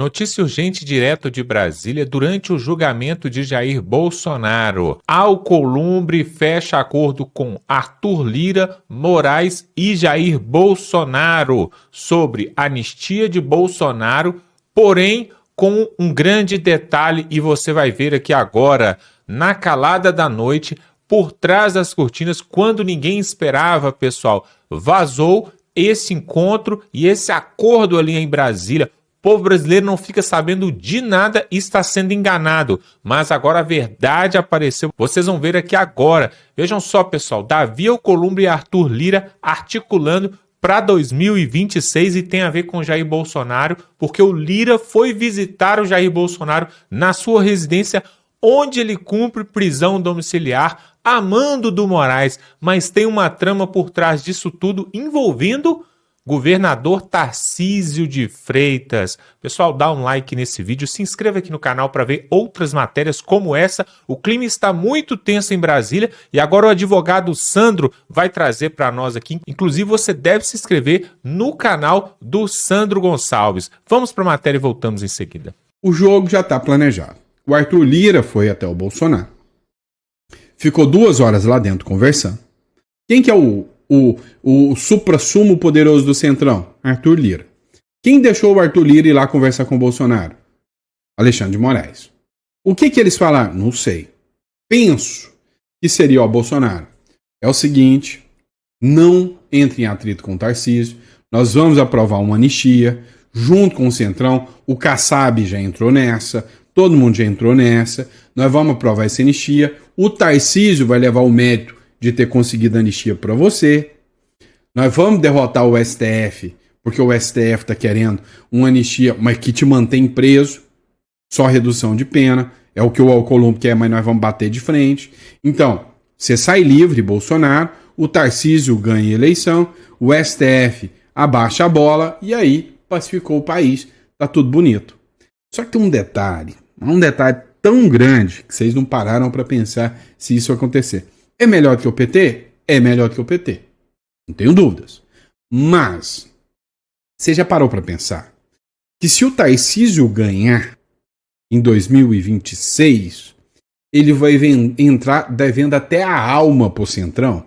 Notícia urgente direto de Brasília durante o julgamento de Jair Bolsonaro. Alcolumbre fecha acordo com Arthur Lira, Moraes e Jair Bolsonaro sobre anistia de Bolsonaro, porém com um grande detalhe, e você vai ver aqui agora, na calada da noite, por trás das cortinas, quando ninguém esperava, pessoal, vazou esse encontro e esse acordo ali em Brasília. O povo brasileiro não fica sabendo de nada e está sendo enganado. Mas agora a verdade apareceu. Vocês vão ver aqui agora. Vejam só, pessoal. Davi Alcolumbre e Arthur Lira articulando para 2026 e tem a ver com Jair Bolsonaro, porque o Lira foi visitar o Jair Bolsonaro na sua residência, onde ele cumpre prisão domiciliar, a mando do Moraes. Mas tem uma trama por trás disso tudo envolvendo governador Tarcísio de Freitas. Pessoal, dá um like nesse vídeo, se inscreva aqui no canal para ver outras matérias como essa. O clima está muito tenso em Brasília e agora o advogado Sandro vai trazer para nós aqui. Inclusive, você deve se inscrever no canal do Sandro Gonçalves. Vamos para a matéria e voltamos em seguida. O jogo já está planejado. O Arthur Lira foi até o Bolsonaro. Ficou 2 horas lá dentro conversando. Quem que é o suprassumo poderoso do Centrão? Arthur Lira. Quem deixou o Arthur Lira ir lá conversar com o Bolsonaro? Alexandre de Moraes. O que eles falaram? Não sei. Penso que seria o Bolsonaro. É o seguinte, não entre em atrito com o Tarcísio, nós vamos aprovar uma anistia, junto com o Centrão, o Kassab já entrou nessa, todo mundo já entrou nessa, nós vamos aprovar essa anistia, o Tarcísio vai levar o mérito de ter conseguido a anistia para você. Nós vamos derrotar o STF, porque o STF está querendo uma anistia, mas que te mantém preso, só redução de pena, é o que o Alcolumbre quer, mas nós vamos bater de frente. Então, você sai livre, Bolsonaro, o Tarcísio ganha a eleição, o STF abaixa a bola e aí pacificou o país, tá tudo bonito. Só que tem um detalhe tão grande que vocês não pararam para pensar se isso acontecer. É melhor que o PT? É melhor que o PT. Não tenho dúvidas. Mas, você já parou para pensar que se o Tarcísio ganhar em 2026, ele vai entrar devendo até a alma pro Centrão?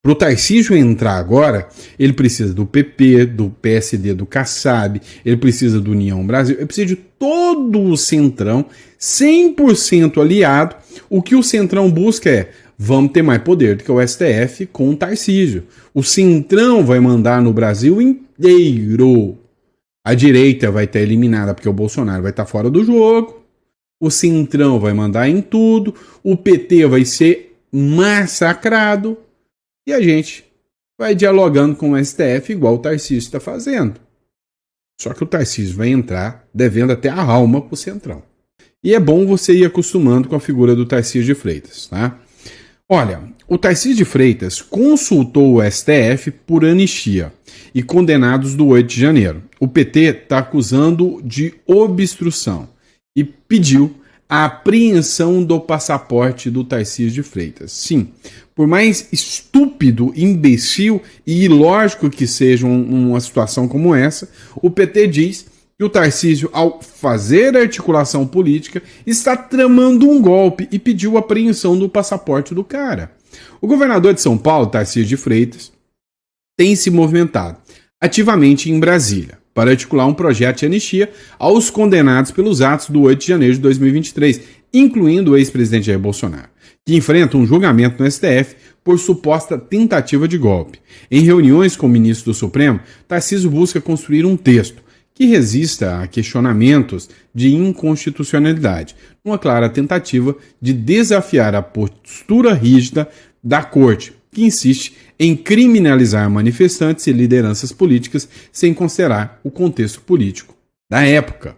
Para o Tarcísio entrar agora, ele precisa do PP, do PSD, do Kassab, ele precisa do União Brasil, ele precisa de todo o Centrão, 100% aliado. O que o Centrão busca é: vamos ter mais poder do que o STF com o Tarcísio. O Centrão vai mandar no Brasil inteiro. A direita vai estar eliminada porque o Bolsonaro vai estar fora do jogo. O Centrão vai mandar em tudo. O PT vai ser massacrado. E a gente vai dialogando com o STF igual o Tarcísio está fazendo. Só que o Tarcísio vai entrar devendo até a alma pro Centrão. E é bom você ir acostumando com a figura do Tarcísio de Freitas, tá? Olha, o Tarcísio de Freitas consultou o STF por anistia e condenados do 8 de janeiro. O PT está acusando de obstrução e pediu a apreensão do passaporte do Tarcísio de Freitas. Sim, por mais estúpido, imbecil e ilógico que seja uma situação como essa, o PT diz que o Tarcísio, ao fazer a articulação política, está tramando um golpe e pediu a apreensão do passaporte do cara. O governador de São Paulo, Tarcísio de Freitas, tem se movimentado ativamente em Brasília para articular um projeto de anistia aos condenados pelos atos do 8 de janeiro de 2023, incluindo o ex-presidente Jair Bolsonaro, que enfrenta um julgamento no STF por suposta tentativa de golpe. Em reuniões com o ministro do Supremo, Tarcísio busca construir um texto que resista a questionamentos de inconstitucionalidade, uma clara tentativa de desafiar a postura rígida da Corte, que insiste em criminalizar manifestantes e lideranças políticas sem considerar o contexto político da época.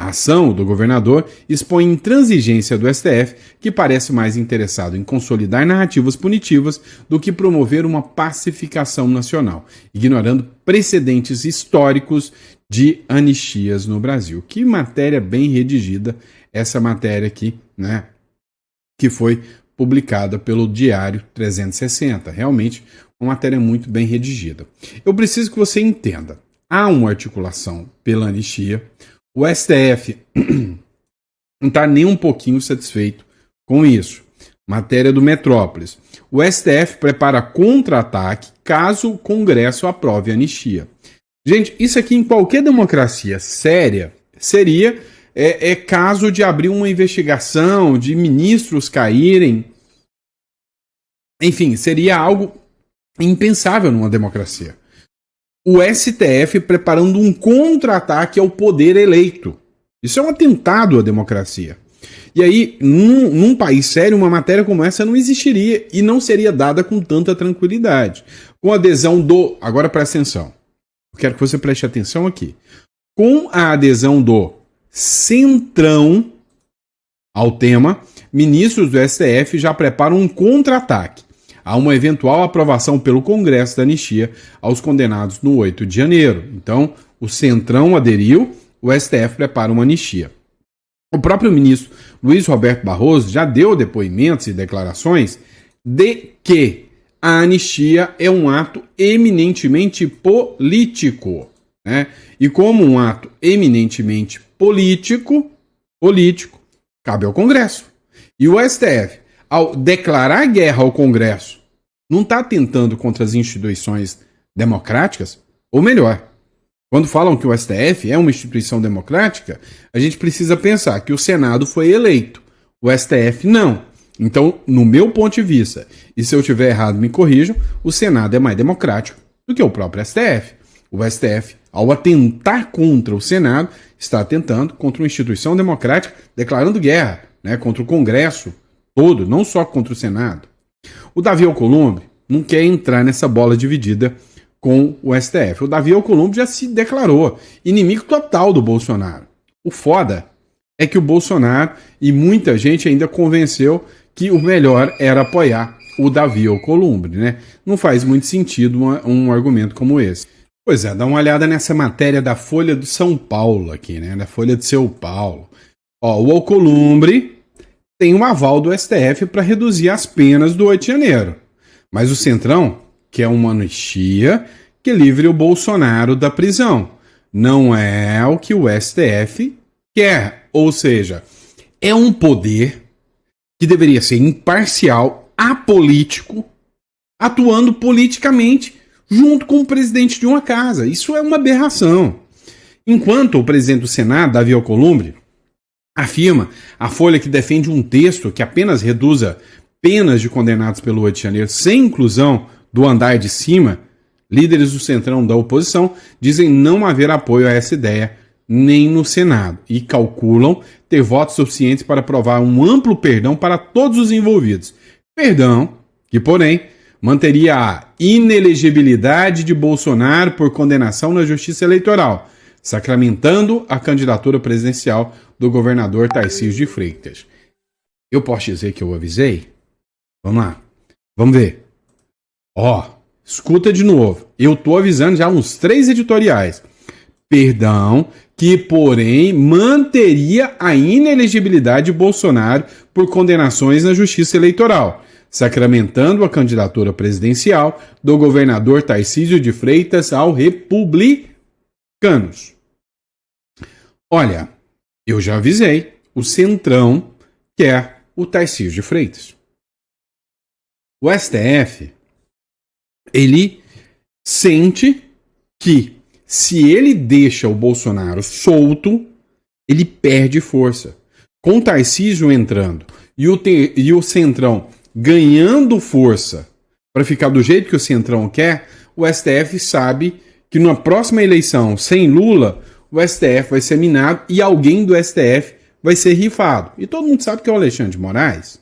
A ação do governador expõe intransigência do STF, que parece mais interessado em consolidar narrativas punitivas do que promover uma pacificação nacional, ignorando precedentes históricos de anistias no Brasil. Que matéria bem redigida essa matéria aqui, né? Que foi publicada pelo Diário 360. Realmente uma matéria muito bem redigida. Eu preciso que você entenda. Há uma articulação pela anistia. O STF não está nem um pouquinho satisfeito com isso. Matéria do Metrópolis. O STF prepara contra-ataque caso o Congresso aprove a anistia. Gente, isso aqui em qualquer democracia séria seria caso de abrir uma investigação, de ministros caírem. Enfim, seria algo impensável numa democracia. O STF preparando um contra-ataque ao poder eleito. Isso é um atentado à democracia. E aí, num país sério, uma matéria como essa não existiria e não seria dada com tanta tranquilidade. Com a adesão do... Agora presta atenção. Eu quero que você preste atenção aqui. Com a adesão do Centrão ao tema, ministros do STF já preparam um contra-ataque a uma eventual aprovação pelo Congresso da anistia aos condenados no 8 de janeiro. Então, o Centrão aderiu, o STF prepara uma anistia. O próprio ministro Luiz Roberto Barroso já deu depoimentos e declarações de que a anistia é um ato eminentemente político, né? E como um ato eminentemente político, cabe ao Congresso. E o STF, ao declarar guerra ao Congresso, não está atentando contra as instituições democráticas? Ou melhor, quando falam que o STF é uma instituição democrática, a gente precisa pensar que o Senado foi eleito, o STF não. Então, no meu ponto de vista, e se eu estiver errado me corrijam, o Senado é mais democrático do que o próprio STF. O STF, ao atentar contra o Senado, está atentando contra uma instituição democrática, declarando guerra, né, contra o Congresso todo, não só contra o Senado. O Davi Alcolumbre não quer entrar nessa bola dividida com o STF. O Davi Alcolumbre já se declarou inimigo total do Bolsonaro. O foda é que o Bolsonaro e muita gente ainda convenceu que o melhor era apoiar o Davi Alcolumbre, né? Não faz muito sentido um argumento como esse. Pois é, dá uma olhada nessa matéria da Folha de São Paulo aqui, né? Da Folha de São Paulo. Ó, o Alcolumbre tem um aval do STF para reduzir as penas do 8 de janeiro. Mas o Centrão quer uma anistia que livre o Bolsonaro da prisão. Não é o que o STF quer. Ou seja, é um poder que deveria ser imparcial, apolítico, atuando politicamente junto com o presidente de uma casa. Isso é uma aberração. Enquanto o presidente do Senado, Davi Alcolumbre, afirma a Folha que defende um texto que apenas reduza penas de condenados pelo 8 de janeiro sem inclusão do andar de cima, líderes do Centrão da oposição dizem não haver apoio a essa ideia nem no Senado e calculam ter votos suficientes para aprovar um amplo perdão para todos os envolvidos. Perdão que, porém, manteria a inelegibilidade de Bolsonaro por condenação na Justiça Eleitoral, sacramentando a candidatura presidencial do governador Tarcísio de Freitas. Eu posso dizer que eu avisei? Vamos lá. Vamos ver. Ó, escuta de novo. Eu tô avisando já uns 3 editoriais. Perdão que, porém, manteria a inelegibilidade de Bolsonaro por condenações na Justiça Eleitoral, sacramentando a candidatura presidencial do governador Tarcísio de Freitas ao Republicanos. Olha, eu já avisei, o Centrão quer o Tarcísio de Freitas. O STF, ele sente que se ele deixa o Bolsonaro solto, ele perde força. Com o Tarcísio entrando e o Centrão ganhando força para ficar do jeito que o Centrão quer, o STF sabe que numa próxima eleição sem Lula, o STF vai ser minado e alguém do STF vai ser rifado. E todo mundo sabe que é o Alexandre de Moraes.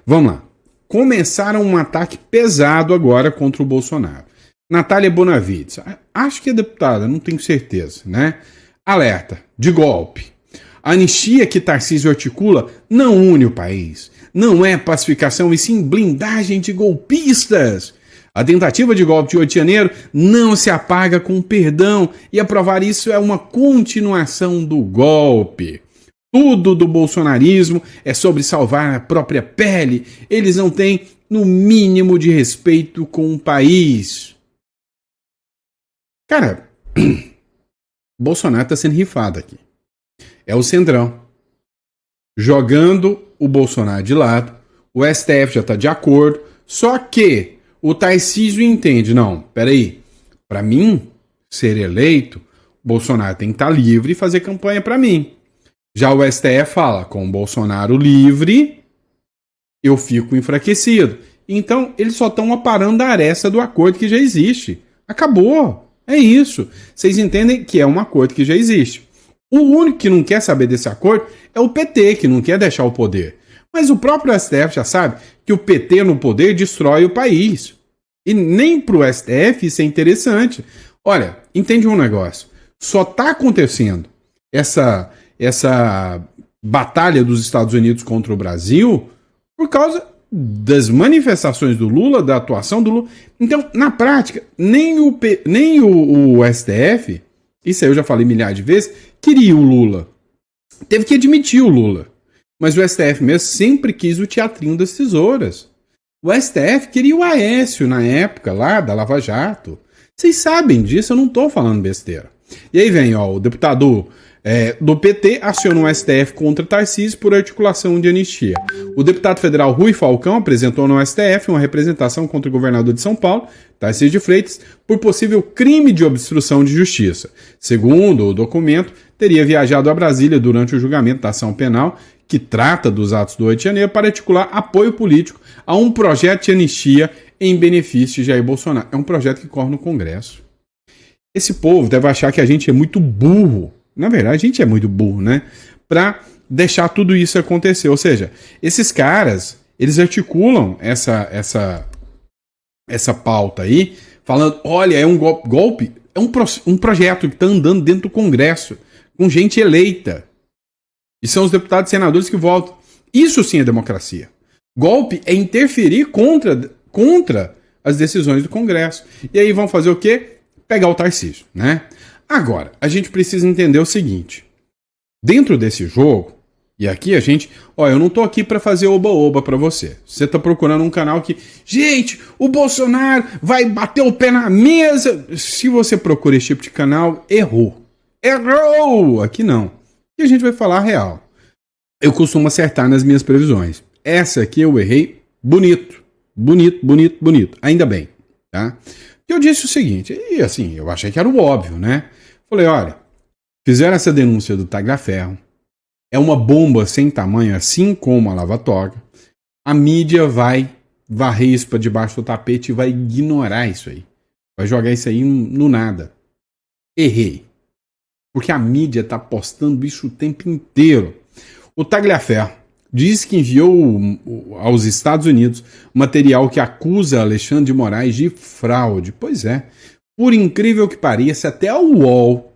Vamos lá. Começaram um ataque pesado agora contra o Bolsonaro. Natália Bonavides, acho que é deputada, não tenho certeza, né? Alerta, de golpe. A anistia que Tarcísio articula não une o país. Não é pacificação e sim blindagem de golpistas. A tentativa de golpe de 8 de janeiro não se apaga com perdão e aprovar isso é uma continuação do golpe. Tudo do bolsonarismo é sobre salvar a própria pele. Eles não têm no mínimo de respeito com o país. Cara, Bolsonaro está sendo rifado aqui. É o Centrão. Jogando o Bolsonaro de lado. O STF já está de acordo. Só que o Tarcísio entende. Não, peraí. Para mim ser eleito, o Bolsonaro tem que estar livre e fazer campanha para mim. Já o STF fala, com o Bolsonaro livre, eu fico enfraquecido. Então, eles só estão aparando a aresta do acordo que já existe. Acabou. É isso. Vocês entendem que é um acordo que já existe. O único que não quer saber desse acordo é o PT, que não quer deixar o poder. Mas o próprio STF já sabe que o PT no poder destrói o país. E nem para o STF isso é interessante. Olha, entende um negócio. Só está acontecendo essa batalha dos Estados Unidos contra o Brasil por causa das manifestações do Lula, da atuação do Lula. Então, na prática, nem o STF, isso aí eu já falei milhares de vezes, queria o Lula. Teve que admitir o Lula. Mas o STF mesmo sempre quis o teatrinho das tesouras. O STF queria o Aécio na época lá da Lava Jato. Vocês sabem disso, eu não estou falando besteira. E aí vem, ó, o deputado do PT aciona o STF contra Tarcísio por articulação de anistia. O deputado federal Rui Falcão apresentou no STF uma representação contra o governador de São Paulo, Tarcísio de Freitas, por possível crime de obstrução de justiça. Segundo o documento, teria viajado a Brasília durante o julgamento da ação penal que trata dos atos do 8 de janeiro para articular apoio político a um projeto de anistia em benefício de Jair Bolsonaro. É um projeto que corre no Congresso. Esse povo deve achar que a gente é muito burro. Na verdade, a gente é muito burro, né? Para deixar tudo isso acontecer. Ou seja, esses caras, eles articulam essa pauta aí, falando, olha, é um golpe, é um projeto que está andando dentro do Congresso, com gente eleita. E são os deputados e senadores que votam. Isso sim é democracia. Golpe é interferir contra as decisões do Congresso. E aí vão fazer o quê? Pegar o Tarcísio, né? Agora, a gente precisa entender o seguinte. Dentro desse jogo, e aqui a gente... Ó, eu não tô aqui para fazer oba-oba para você. Você tá procurando um canal que... Gente, o Bolsonaro vai bater o pé na mesa. Se você procura esse tipo de canal, errou. Errou! Aqui não. E a gente vai falar a real. Eu costumo acertar nas minhas previsões. Essa aqui eu errei bonito. Bonito. Ainda bem, tá? Eu disse o seguinte, e assim, eu achei que era o óbvio, né? Falei, olha, fizeram essa denúncia do Tagliaferro, é uma bomba sem tamanho, assim como a Lava Toga, a mídia vai varrer isso para debaixo do tapete e vai ignorar isso aí. Vai jogar isso aí no nada. Errei. Porque a mídia tá postando isso o tempo inteiro. O Tagliaferro diz que enviou aos Estados Unidos material que acusa Alexandre de Moraes de fraude. Pois é, por incrível que pareça, até o UOL,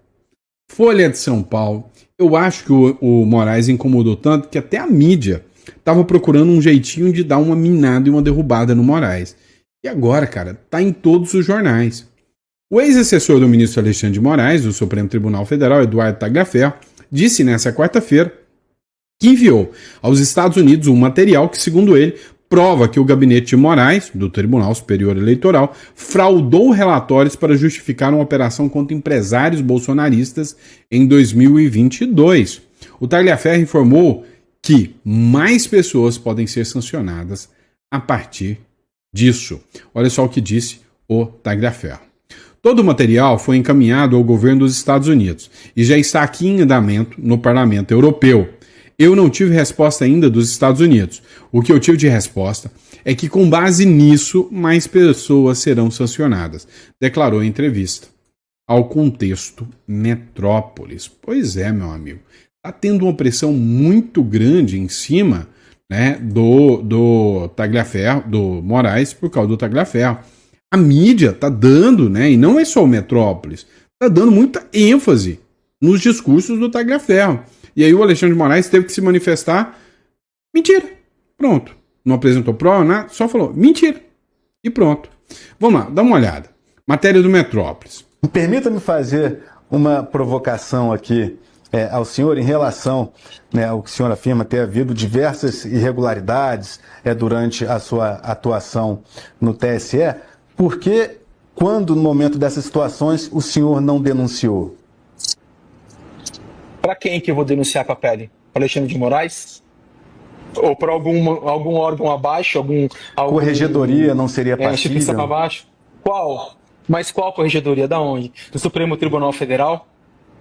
Folha de São Paulo, eu acho que o Moraes incomodou tanto que até a mídia estava procurando um jeitinho de dar uma minada e uma derrubada no Moraes. E agora, cara, tá em todos os jornais. O ex-assessor do ministro Alexandre de Moraes, do Supremo Tribunal Federal, Eduardo Tagliaferro, disse nessa quarta-feira que enviou aos Estados Unidos um material que, segundo ele, prova que o gabinete de Moraes, do Tribunal Superior Eleitoral, fraudou relatórios para justificar uma operação contra empresários bolsonaristas em 2022. O Tagliaferro informou que mais pessoas podem ser sancionadas a partir disso. Olha só o que disse o Tagliaferro. Todo o material foi encaminhado ao governo dos Estados Unidos e já está aqui em andamento no Parlamento Europeu. Eu não tive resposta ainda dos Estados Unidos. O que eu tive de resposta é que, com base nisso, mais pessoas serão sancionadas, declarou em entrevista ao Contexto Metrópolis. Pois é, meu amigo. Está tendo uma pressão muito grande em cima, né, do Tagliaferro, do Moraes, por causa do Tagliaferro. A mídia está dando, né, e não é só o Metrópolis, está dando muita ênfase nos discursos do Tagliaferro. E aí o Alexandre de Moraes teve que se manifestar. Mentira. Pronto. Não apresentou prova, nada, só falou mentira. E pronto. Vamos lá, dá uma olhada. Matéria do Metrópolis. Permita-me fazer uma provocação aqui ao senhor em relação, né, ao que o senhor afirma ter havido diversas irregularidades durante a sua atuação no TSE. Por que, quando no momento dessas situações, o senhor não denunciou? Para quem que eu vou denunciar com a pele? Para Alexandre de Moraes? Ou para algum órgão abaixo? Algum Corregedoria não seria instituição passível? abaixo? Qual? Mas qual corregedoria? Da onde? Do Supremo Tribunal Federal?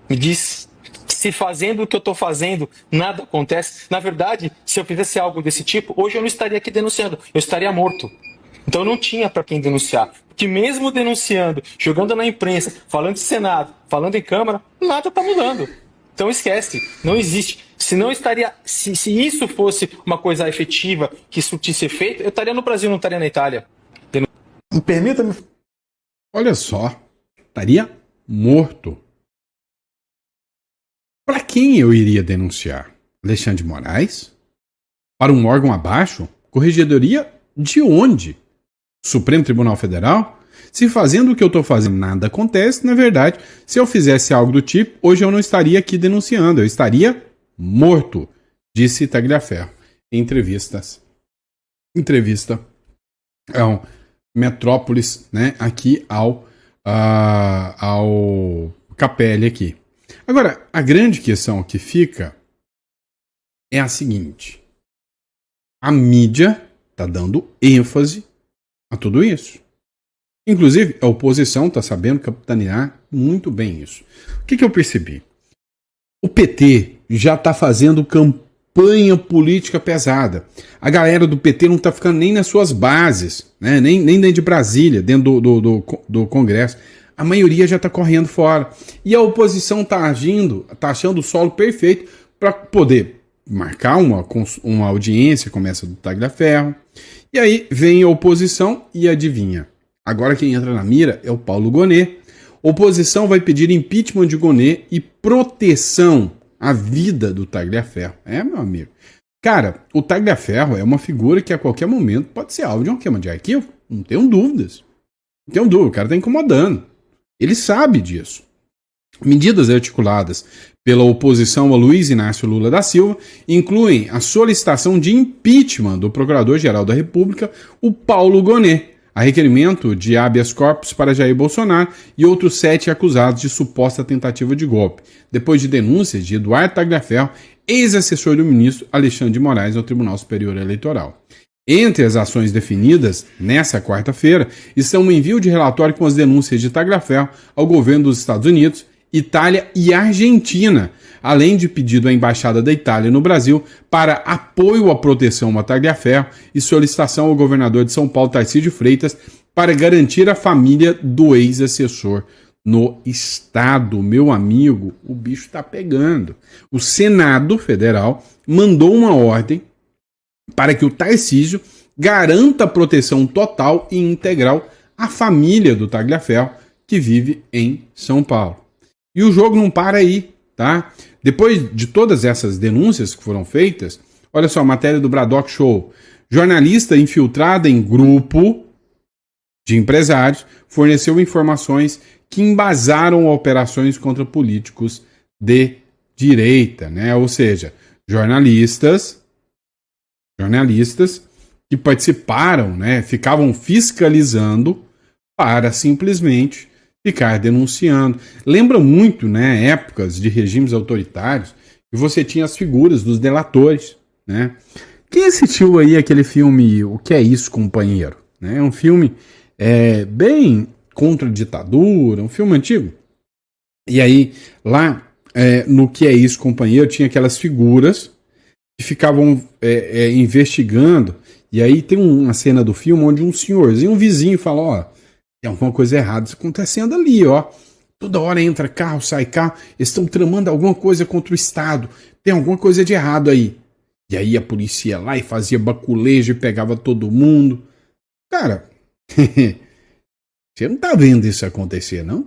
Me diz. Se fazendo o que eu estou fazendo, nada acontece. Na verdade, se eu fizesse algo desse tipo, hoje eu não estaria aqui denunciando, eu estaria morto. Então não tinha para quem denunciar. Porque mesmo denunciando, jogando na imprensa, falando em Senado, falando em Câmara, nada está mudando. Então esquece, não existe. Se não estaria, se isso fosse uma coisa efetiva que surtisse efeito, eu estaria no Brasil, não estaria na Itália. Permita-me. Olha só, estaria morto. Para quem eu iria denunciar? Alexandre de Moraes? Para um órgão abaixo? Corregedoria de onde? Supremo Tribunal Federal? Se fazendo o que eu estou fazendo nada acontece, na verdade, se eu fizesse algo do tipo, hoje eu não estaria aqui denunciando, eu estaria morto, disse Tagliaferro em entrevista ao Metrópolis, né, aqui ao Capelli aqui. Agora, a grande questão que fica é a seguinte: a mídia está dando ênfase a tudo isso. Inclusive, a oposição está sabendo capitanear muito bem isso. O que eu percebi? O PT já está fazendo campanha política pesada. A galera do PT não está ficando nem nas suas bases, né? nem dentro de Brasília, dentro do Congresso. A maioria já está correndo fora. E a oposição está achando o solo perfeito para poder marcar uma audiência, como essa do Tagliaferro. E aí vem a oposição e adivinha. Agora quem entra na mira é o Paulo Gonet. Oposição vai pedir impeachment de Gonet e proteção à vida do Tagliaferro. É, meu amigo. Cara, o Tagliaferro é uma figura que a qualquer momento pode ser alvo de uma queima de arquivo. Não tenho dúvidas. Não tenho dúvida. O cara está incomodando. Ele sabe disso. Medidas articuladas pela oposição a Luiz Inácio Lula da Silva incluem a solicitação de impeachment do Procurador-Geral da República, o Paulo Gonet, a requerimento de habeas corpus para Jair Bolsonaro e outros 7 acusados de suposta tentativa de golpe, depois de denúncias de Eduardo Tagliaferro, ex-assessor do ministro Alexandre de Moraes ao Tribunal Superior Eleitoral. Entre as ações definidas nessa quarta-feira estão o envio de relatório com as denúncias de Tagliaferro ao governo dos Estados Unidos, Itália e Argentina, além de pedido à Embaixada da Itália no Brasil para apoio à proteção a Tagliaferro e solicitação ao governador de São Paulo, Tarcísio Freitas, para garantir a família do ex-assessor no Estado. Meu amigo, o bicho está pegando. O Senado Federal mandou uma ordem para que o Tarcísio garanta proteção total e integral à família do Tagliaferro, que vive em São Paulo. E o jogo não para aí, tá? Depois de todas essas denúncias que foram feitas, olha só, a matéria do Braddock Show. Jornalista infiltrada em grupo de empresários forneceu informações que embasaram operações contra políticos de direita, né? Ou seja, jornalistas que participaram, né? Ficavam fiscalizando para simplesmente ficar denunciando. Lembra muito, né, épocas de regimes autoritários, que você tinha as figuras dos delatores, né? Quem assistiu aí aquele filme O Que É Isso, Companheiro? É um filme bem contra a ditadura, um filme antigo. E aí, lá no Que É Isso, Companheiro, tinha aquelas figuras que ficavam investigando. E aí tem uma cena do filme onde um senhorzinho, um vizinho, fala, ó, tem alguma coisa errada acontecendo ali, ó. Toda hora entra carro, sai carro. Eles estão tramando alguma coisa contra o Estado. Tem alguma coisa de errado aí. E aí a polícia ia lá e fazia baculejo e pegava todo mundo. Cara, você não tá vendo isso acontecer, não?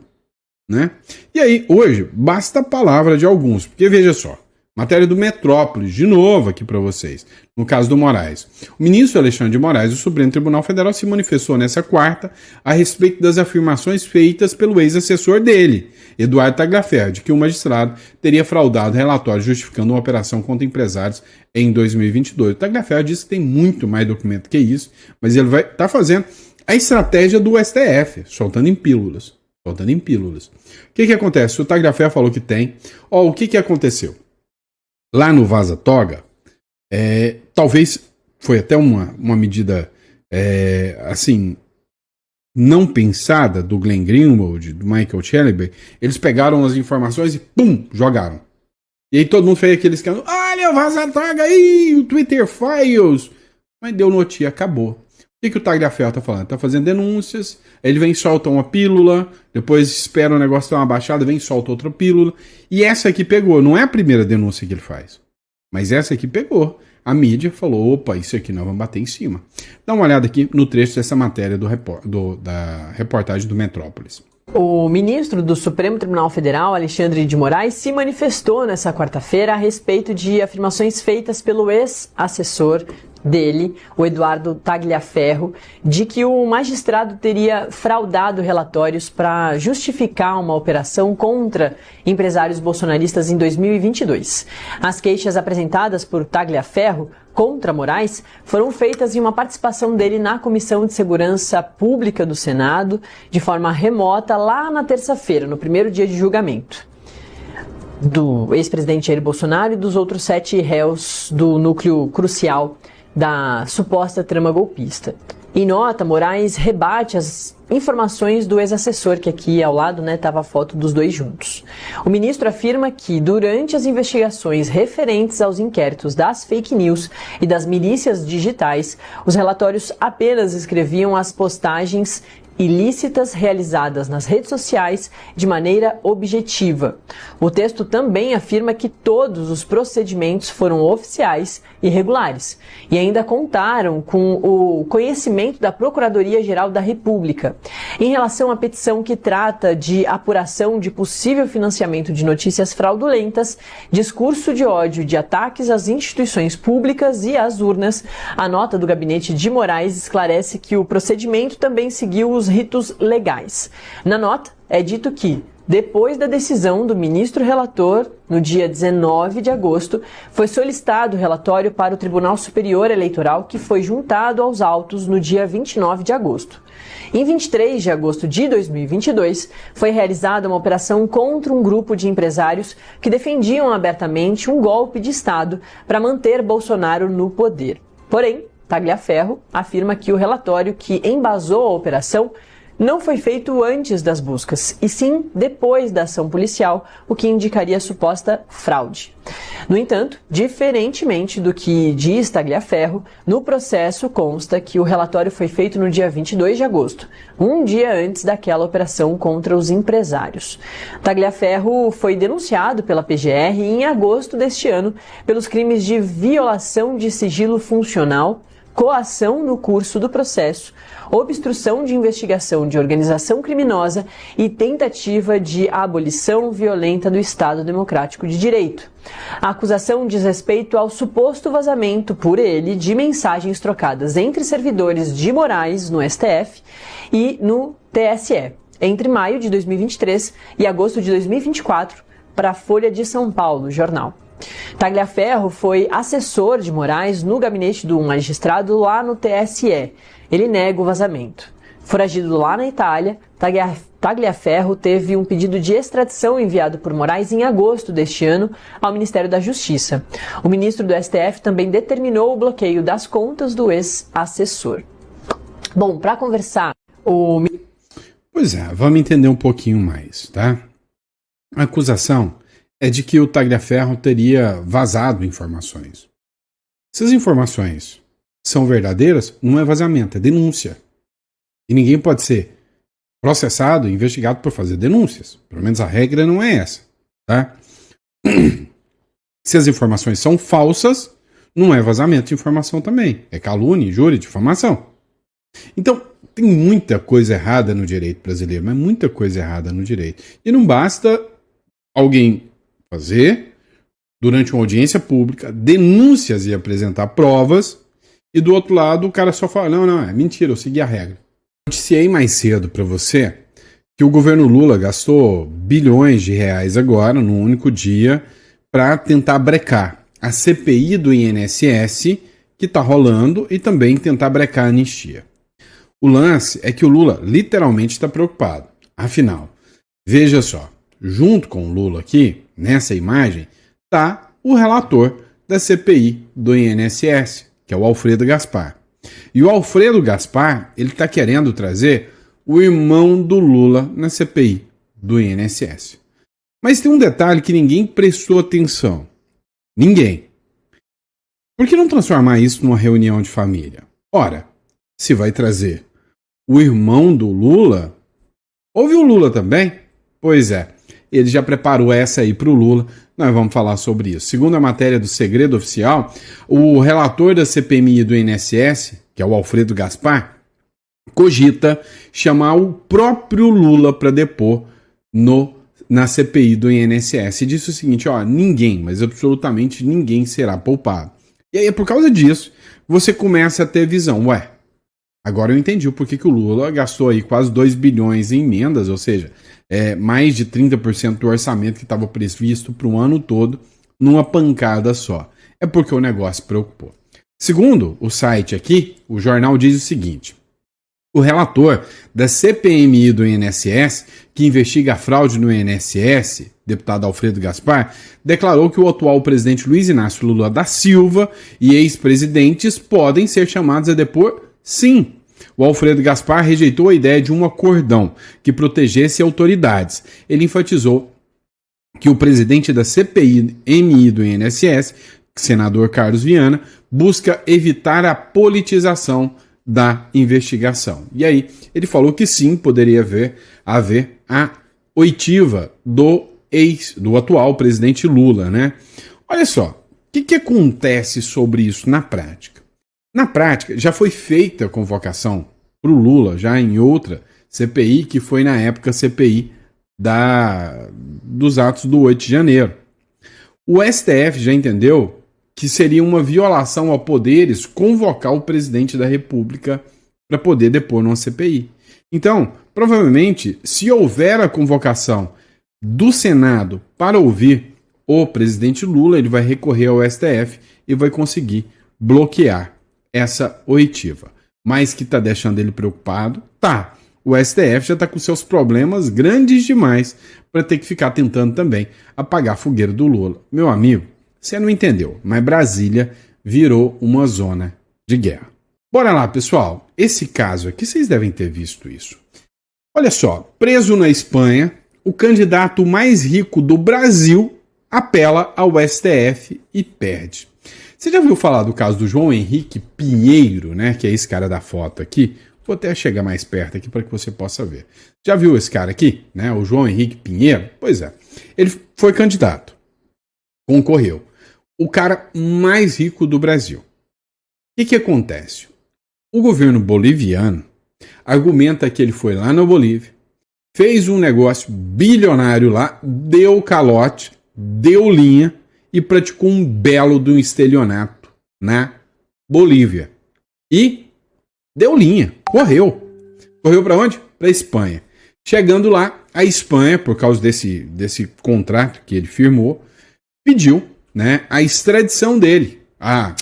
Né? E aí, hoje, basta a palavra de alguns. Porque veja só. Matéria do Metrópolis, de novo aqui para vocês, no caso do Moraes. O ministro Alexandre de Moraes do Supremo Tribunal Federal se manifestou nessa quarta a respeito das afirmações feitas pelo ex-assessor dele, Eduardo Tagliaferro, de que o magistrado teria fraudado relatório justificando uma operação contra empresários em 2022. O Tagliaferro disse que tem muito mais documento que isso, mas ele vai estar fazendo a estratégia do STF, soltando em pílulas. Faltando em pílulas. O que acontece? O Tagliaferro falou que tem. Ó, o que aconteceu? Lá no Vaza Toga, talvez foi até uma medida assim, não pensada do Glenn Greenwald, do Michael Chellenberg. Eles pegaram as informações e pum, jogaram. E aí todo mundo fez aquele escândalo. Olha o Vaza Toga aí, o Twitter Files. Mas deu notícia, acabou. O que o Tagliaferro tá falando? Tá fazendo denúncias, ele vem e solta uma pílula, depois espera o negócio dar uma baixada, vem e solta outra pílula. E essa aqui pegou, não é a primeira denúncia que ele faz, mas essa aqui pegou. A mídia falou, opa, isso aqui nós vamos bater em cima. Dá uma olhada aqui no trecho dessa matéria da reportagem do Metrópolis. O ministro do Supremo Tribunal Federal, Alexandre de Moraes, se manifestou nessa quarta-feira a respeito de afirmações feitas pelo ex-assessor dele, o Eduardo Tagliaferro, de que o magistrado teria fraudado relatórios para justificar uma operação contra empresários bolsonaristas em 2022. As queixas apresentadas por Tagliaferro contra Moraes foram feitas em uma participação dele na Comissão de Segurança Pública do Senado, de forma remota, lá na terça-feira, no primeiro dia de julgamento do ex-presidente Jair Bolsonaro e dos outros 7 réus do núcleo crucial da suposta trama golpista. Em nota, Moraes rebate as informações do ex-assessor, que aqui ao lado estava a foto dos dois juntos. O ministro afirma que, durante as investigações referentes aos inquéritos das fake news e das milícias digitais, os relatórios apenas escreviam as postagens ilícitas realizadas nas redes sociais de maneira objetiva. O texto também afirma que todos os procedimentos foram oficiais e regulares e ainda contaram com o conhecimento da Procuradoria-Geral da República. Em relação à petição que trata de apuração de possível financiamento de notícias fraudulentas, discurso de ódio, de ataques às instituições públicas e às urnas, a nota do gabinete de Moraes esclarece que o procedimento também seguiu os ritos legais. Na nota, é dito que, depois da decisão do ministro relator, no dia 19 de agosto, foi solicitado o relatório para o Tribunal Superior Eleitoral, que foi juntado aos autos no dia 29 de agosto. Em 23 de agosto de 2022, foi realizada uma operação contra um grupo de empresários que defendiam abertamente um golpe de Estado para manter Bolsonaro no poder. Porém, Tagliaferro afirma que o relatório que embasou a operação não foi feito antes das buscas, e sim depois da ação policial, o que indicaria suposta fraude. No entanto, diferentemente do que diz Tagliaferro, no processo consta que o relatório foi feito no dia 22 de agosto, um dia antes daquela operação contra os empresários. Tagliaferro foi denunciado pela PGR em agosto deste ano pelos crimes de violação de sigilo funcional, coação no curso do processo, obstrução de investigação de organização criminosa e tentativa de abolição violenta do Estado Democrático de Direito. A acusação diz respeito ao suposto vazamento por ele de mensagens trocadas entre servidores de Moraes no STF e no TSE, entre maio de 2023 e agosto de 2024, para a Folha de São Paulo, jornal. Tagliaferro foi assessor de Moraes no gabinete do magistrado lá no TSE. Ele nega o vazamento. Foragido lá na Itália, Tagliaferro teve um pedido de extradição enviado por Moraes em agosto deste ano ao Ministério da Justiça. O ministro do STF também determinou o bloqueio das contas do ex-assessor. Bom, para conversar, Pois é, vamos entender um pouquinho mais, tá? A acusação é de que o Tagliaferro teria vazado informações. Se as informações são verdadeiras, não é vazamento, é denúncia. E ninguém pode ser processado, investigado por fazer denúncias. Pelo menos a regra não é essa, tá? Se as informações são falsas, não é vazamento de informação também. É calúnia, injúria, difamação. Então, tem muita coisa errada no direito brasileiro, mas muita coisa errada no direito. E não basta alguém fazer, durante uma audiência pública, denúncias e apresentar provas, e do outro lado o cara só fala, não, é mentira, eu segui a regra. Noticiei mais cedo para você que o governo Lula gastou bilhões de reais agora, num único dia, para tentar brecar a CPI do INSS, que está rolando, e também tentar brecar a anistia. O lance é que o Lula literalmente está preocupado. Afinal, Veja só, junto com o Lula aqui, nessa imagem, tá o relator da CPI do INSS, que é o Alfredo Gaspar. E o Alfredo Gaspar, ele tá querendo trazer o irmão do Lula na CPI do INSS. Mas tem um detalhe que ninguém prestou atenção. Ninguém. Por que não transformar isso numa reunião de família? Ora, se vai trazer o irmão do Lula, houve o Lula também? Pois é, ele já preparou essa aí para o Lula, nós vamos falar sobre isso. Segundo a matéria do Segredo Oficial, o relator da CPMI do INSS, que é o Alfredo Gaspar, cogita chamar o próprio Lula para depor na CPI do INSS. E disse o seguinte, ó, ninguém, mas absolutamente ninguém será poupado. E aí, por causa disso, você começa a ter visão. Ué, agora eu entendi o porquê que o Lula gastou aí quase 2 bilhões em emendas, ou seja, mais de 30% do orçamento que estava previsto para o ano todo, numa pancada só. É porque o negócio preocupou. Segundo o site aqui, o jornal diz o seguinte: o relator da CPMI do INSS, que investiga a fraude no INSS, deputado Alfredo Gaspar, declarou que o atual presidente Luiz Inácio Lula da Silva e ex-presidentes podem ser chamados a depor, sim. O Alfredo Gaspar rejeitou a ideia de um acordão que protegesse autoridades. Ele enfatizou que o presidente da CPMI do INSS, senador Carlos Viana, busca evitar a politização da investigação. E aí, ele falou que sim, poderia haver a oitiva do atual presidente Lula, né? Olha só, o que acontece sobre isso na prática? Na prática, já foi feita a convocação para o Lula, já em outra CPI, que foi na época CPI dos atos do 8 de janeiro. O STF já entendeu que seria uma violação a poderes convocar o presidente da República para poder depor numa CPI. Então, provavelmente, se houver a convocação do Senado para ouvir o presidente Lula, ele vai recorrer ao STF e vai conseguir bloquear essa oitiva. Mas que está deixando ele preocupado? Tá. O STF já está com seus problemas grandes demais para ter que ficar tentando também apagar a fogueira do Lula. Meu amigo, você não entendeu, mas Brasília virou uma zona de guerra. Bora lá, pessoal. Esse caso aqui, vocês devem ter visto isso. Olha só, preso na Espanha, o candidato mais rico do Brasil apela ao STF e perde. Você já ouviu falar do caso do João Henrique Pinheiro, né? Que é esse cara da foto aqui. Vou até chegar mais perto aqui para que você possa ver. Já viu esse cara aqui, né? O João Henrique Pinheiro? Pois é. Ele foi candidato. Concorreu. O cara mais rico do Brasil. O que acontece? O governo boliviano argumenta que ele foi lá na Bolívia, fez um negócio bilionário lá, deu calote, deu linha e praticou um belo de um estelionato na Bolívia. E deu linha, correu. Correu para onde? Para a Espanha. Chegando lá, a Espanha, por causa desse contrato que ele firmou, pediu, né, a extradição dele. A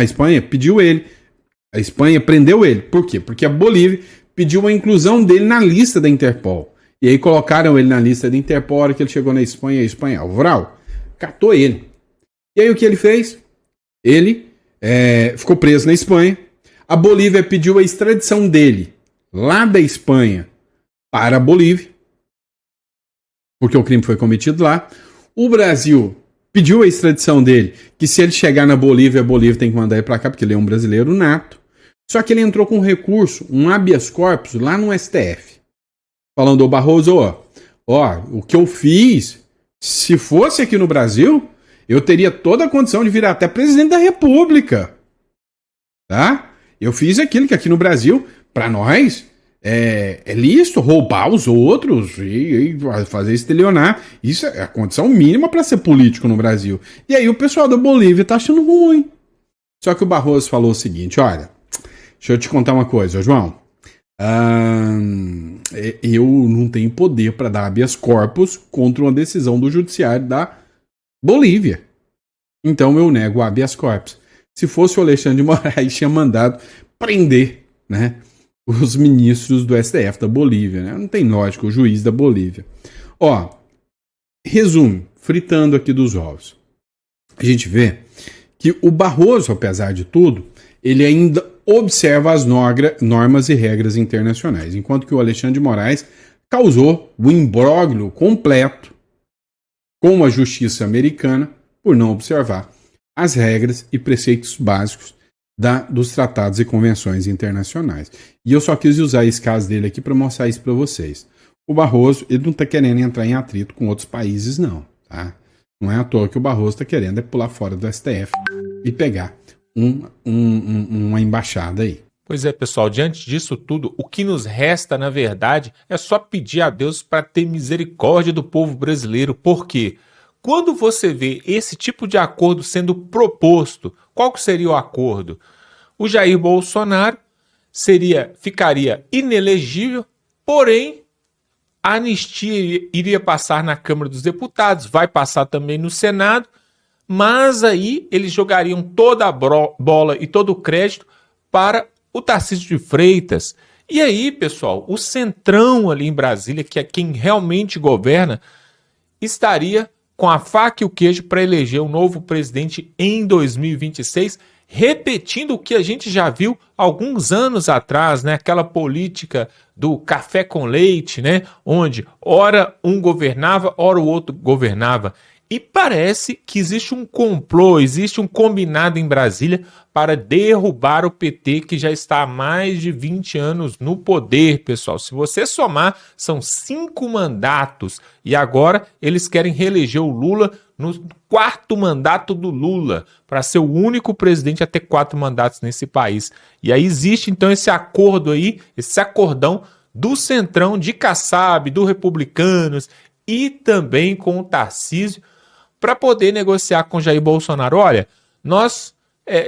Espanha pediu ele. A Espanha prendeu ele. Por quê? Porque a Bolívia pediu a inclusão dele na lista da Interpol. E aí colocaram ele na lista da Interpol. A hora que ele chegou na Espanha, a Espanha, Alvral, catou ele. E aí o que ele fez? Ele ficou preso na Espanha. A Bolívia pediu a extradição dele lá da Espanha para a Bolívia, porque o crime foi cometido lá. O Brasil pediu a extradição dele, que se ele chegar na Bolívia, a Bolívia tem que mandar ele para cá, porque ele é um brasileiro nato. Só que ele entrou com um recurso, um habeas corpus, lá no STF. Falando, ô Barroso, ó, o que eu fiz, se fosse aqui no Brasil, eu teria toda a condição de virar até presidente da República. Tá? Eu fiz aquilo que aqui no Brasil, para nós, é lícito roubar os outros e fazer estelionar. Isso é a condição mínima para ser político no Brasil. E aí o pessoal da Bolívia tá achando ruim. Só que o Barroso falou o seguinte, olha, deixa eu te contar uma coisa, João. Eu não tenho poder para dar habeas corpus contra uma decisão do judiciário da Bolívia. Então eu nego o habeas corpus. Se fosse o Alexandre de Moraes, tinha mandado prender, né, os ministros do STF da Bolívia, né? Não tem lógica, o juiz da Bolívia. Ó, resumo, fritando aqui dos ovos. A gente vê que o Barroso, apesar de tudo, ele ainda observa as normas e regras internacionais, enquanto que o Alexandre de Moraes causou o imbróglio completo com a justiça americana por não observar as regras e preceitos básicos dos tratados e convenções internacionais. E eu só quis usar esse caso dele aqui para mostrar isso para vocês. O Barroso, ele não está querendo entrar em atrito com outros países, não. Tá? Não é à toa que o Barroso está querendo pular fora do STF e pegar uma embaixada aí. Pois é, pessoal, diante disso tudo, o que nos resta, na verdade, é só pedir a Deus para ter misericórdia do povo brasileiro. Por quê? Quando você vê esse tipo de acordo sendo proposto, qual que seria o acordo? O Jair Bolsonaro ficaria inelegível, porém a anistia iria passar na Câmara dos Deputados, vai passar também no Senado, mas aí eles jogariam toda a bola e todo o crédito para o Tarcísio de Freitas. E aí, pessoal, o Centrão ali em Brasília, que é quem realmente governa, estaria com a faca e o queijo para eleger um novo presidente em 2026, repetindo o que a gente já viu alguns anos atrás, né? Aquela política do café com leite, né? Onde ora um governava, ora o outro governava. E parece que existe um complô, existe um combinado em Brasília para derrubar o PT, que já está há mais de 20 anos no poder, pessoal. Se você somar, são 5 mandatos. E agora eles querem reeleger o Lula no 4º mandato do Lula, para ser o único presidente a ter 4 mandatos nesse país. E aí existe então esse acordo aí, esse acordão do Centrão, de Kassab, do Republicanos e também com o Tarcísio, para poder negociar com Jair Bolsonaro. Olha, nós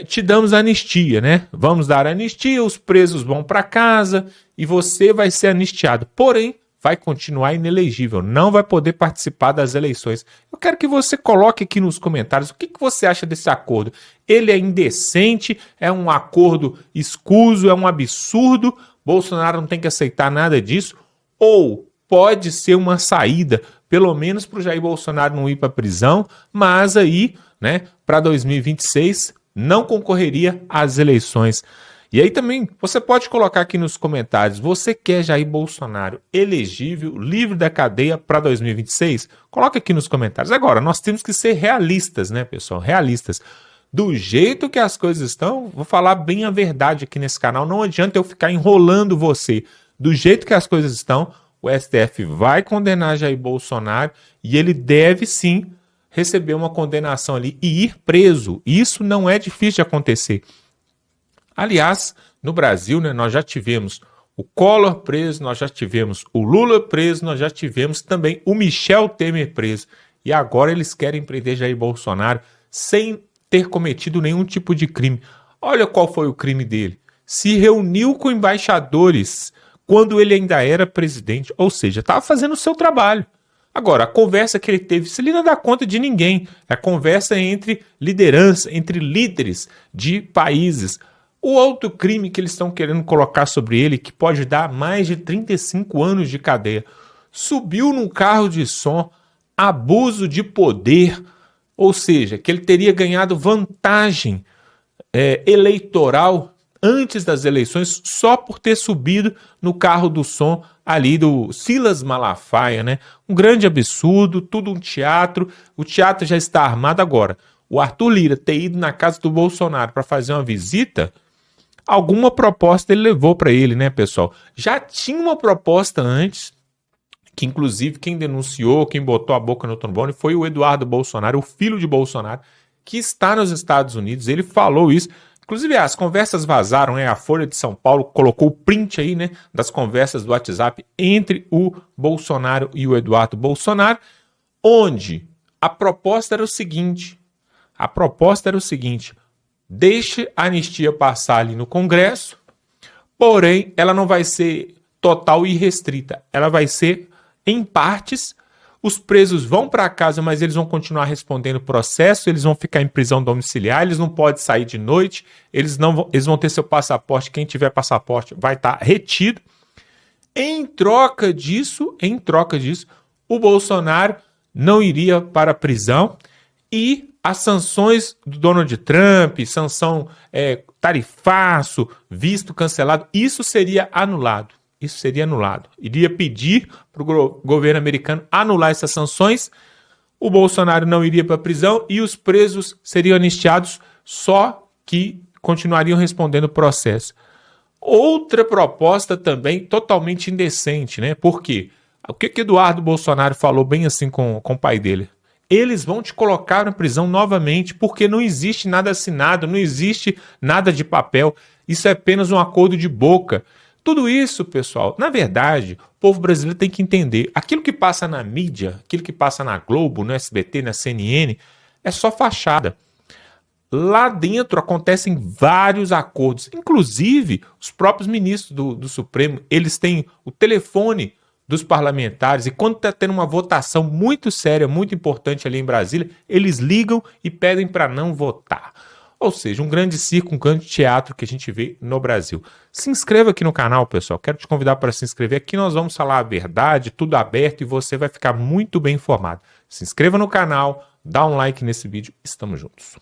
te damos anistia, né? Vamos dar anistia, os presos vão para casa e você vai ser anistiado. Porém, vai continuar inelegível, não vai poder participar das eleições. Eu quero que você coloque aqui nos comentários o que você acha desse acordo. Ele é indecente, é um acordo escuso, é um absurdo, Bolsonaro não tem que aceitar nada disso, ou pode ser uma saída, pelo menos para o Jair Bolsonaro não ir para a prisão, mas aí, né, para 2026, não concorreria às eleições. E aí também, você pode colocar aqui nos comentários, você quer Jair Bolsonaro elegível, livre da cadeia para 2026? Coloca aqui nos comentários. Agora, nós temos que ser realistas, né, pessoal? Realistas. Do jeito que as coisas estão, vou falar bem a verdade aqui nesse canal, não adianta eu ficar enrolando você. Do jeito que as coisas estão, o STF vai condenar Jair Bolsonaro e ele deve sim receber uma condenação ali e ir preso. Isso não é difícil de acontecer. Aliás, no Brasil, né, nós já tivemos o Collor preso, nós já tivemos o Lula preso, nós já tivemos também o Michel Temer preso. E agora eles querem prender Jair Bolsonaro sem ter cometido nenhum tipo de crime. Olha qual foi o crime dele. Se reuniu com embaixadores quando ele ainda era presidente, ou seja, estava fazendo o seu trabalho. Agora, a conversa que ele teve, isso ele não dá conta de ninguém. É a conversa entre liderança, entre líderes de países. O outro crime que eles estão querendo colocar sobre ele, que pode dar mais de 35 anos de cadeia, subiu num carro de som, abuso de poder, ou seja, que ele teria ganhado vantagem eleitoral antes das eleições só por ter subido no carro do som ali do Silas Malafaia, né? Um grande absurdo, tudo um teatro, o teatro já está armado agora. O Arthur Lira ter ido na casa do Bolsonaro para fazer uma visita, alguma proposta ele levou para ele, né, pessoal? Já tinha uma proposta antes, que inclusive quem denunciou, quem botou a boca no trombone foi o Eduardo Bolsonaro, o filho de Bolsonaro, que está nos Estados Unidos, ele falou isso. Inclusive, as conversas vazaram, né? A Folha de São Paulo colocou o print aí, né, das conversas do WhatsApp entre o Bolsonaro e o Eduardo Bolsonaro, onde a proposta era o seguinte, deixe a anistia passar ali no Congresso, porém, ela não vai ser total e restrita, ela vai ser em partes. Os presos vão para casa, mas eles vão continuar respondendo o processo, eles vão ficar em prisão domiciliar, eles não podem sair de noite, eles vão ter seu passaporte, quem tiver passaporte vai estar retido. Em troca disso, o Bolsonaro não iria para a prisão e as sanções do Donald Trump, sanção tarifaço, visto cancelado, isso seria anulado. Iria pedir para o governo americano anular essas sanções, o Bolsonaro não iria para a prisão e os presos seriam anistiados, só que continuariam respondendo o processo. Outra proposta também totalmente indecente, né? Por quê? O que Eduardo Bolsonaro falou bem assim com o pai dele? Eles vão te colocar na prisão novamente porque não existe nada assinado, não existe nada de papel. Isso é apenas um acordo de boca. Tudo isso, pessoal, na verdade, o povo brasileiro tem que entender. Aquilo que passa na mídia, aquilo que passa na Globo, no SBT, na CNN, é só fachada. Lá dentro acontecem vários acordos. Inclusive, os próprios ministros do Supremo, eles têm o telefone dos parlamentares e quando está tendo uma votação muito séria, muito importante ali em Brasília, eles ligam e pedem para não votar. Ou seja, um grande circo, um grande teatro que a gente vê no Brasil. Se inscreva aqui no canal, pessoal. Quero te convidar para se inscrever. Aqui nós vamos falar a verdade, tudo aberto e você vai ficar muito bem informado. Se inscreva no canal, dá um like nesse vídeo. Estamos juntos.